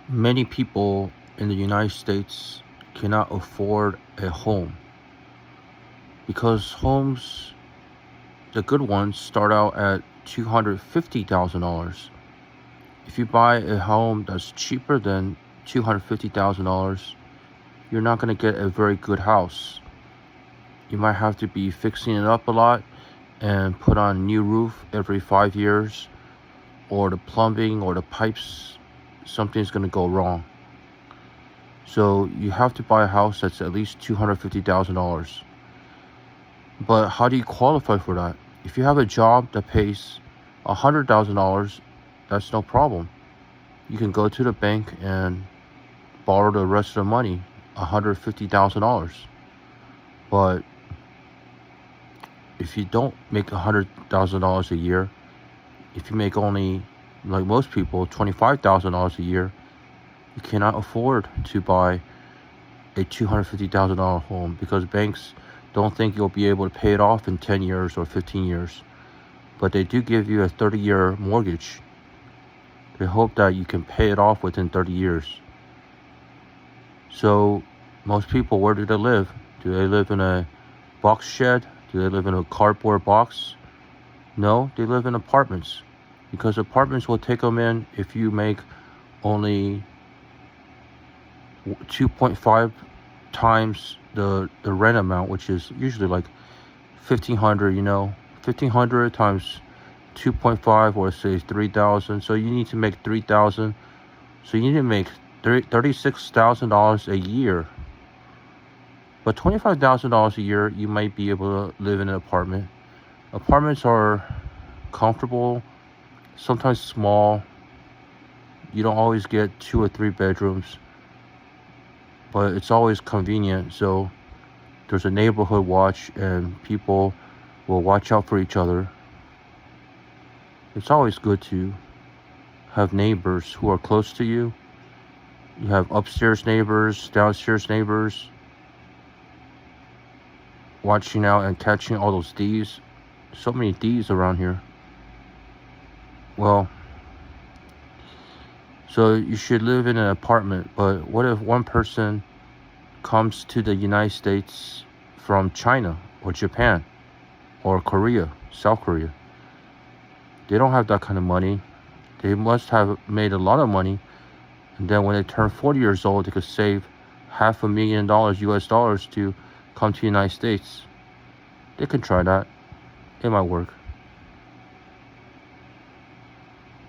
Many people in the United States cannot afford a home because homes, the good ones, start out at $250,000. If you buy a home that's cheaper than $250,000, you're not going to get a very good house. You might have to be fixing it up a lot and put on a new roof every 5 years, or the plumbing or the pipes, something's going to go wrong. So you have to buy a house that's at least $250,000. But how do you qualify for that? If you have a job that pays $100,000, that's no problem. You can go to the bank and borrow the rest of the money, $150,000. But if you don't make $100,000 a year, if you make only, like most people, $25,000 a year, you cannot afford to buy a $250,000 home because banks don't think you'll be able to pay it off in 10 years or 15 years. But they do give you a 30-year mortgage. They hope that you can pay it off within 30 years. So most people, where do they live? Do they live in a box shed? Do they live in a cardboard box? No, they live in apartments, because apartments will take them in if you make only 2.5 times the rent amount, which is usually like $1,500, 1,500 times 2.5, or say 3,000. So you need to make 3,000. So you need to make $36,000 a year. But $25,000 a year, you might be able to live in an apartment. Apartments are comfortable, sometimes small. You don't always get 2 or 3 bedrooms, but it's always convenient. So there's a neighborhood watch and people will watch out for each other. It's always good to have neighbors who are close to you. You have upstairs neighbors, downstairs neighbors, watching out and catching all those thieves. So many thieves around here. Well, so you should live in an apartment, but what if one person comes to the United States from China or Japan or Korea, South Korea? They don't have that kind of money. They must have made a lot of money, and then when they turn 40 years old, they could save $500,000 US dollars to come to the United States. They can try that. It might work.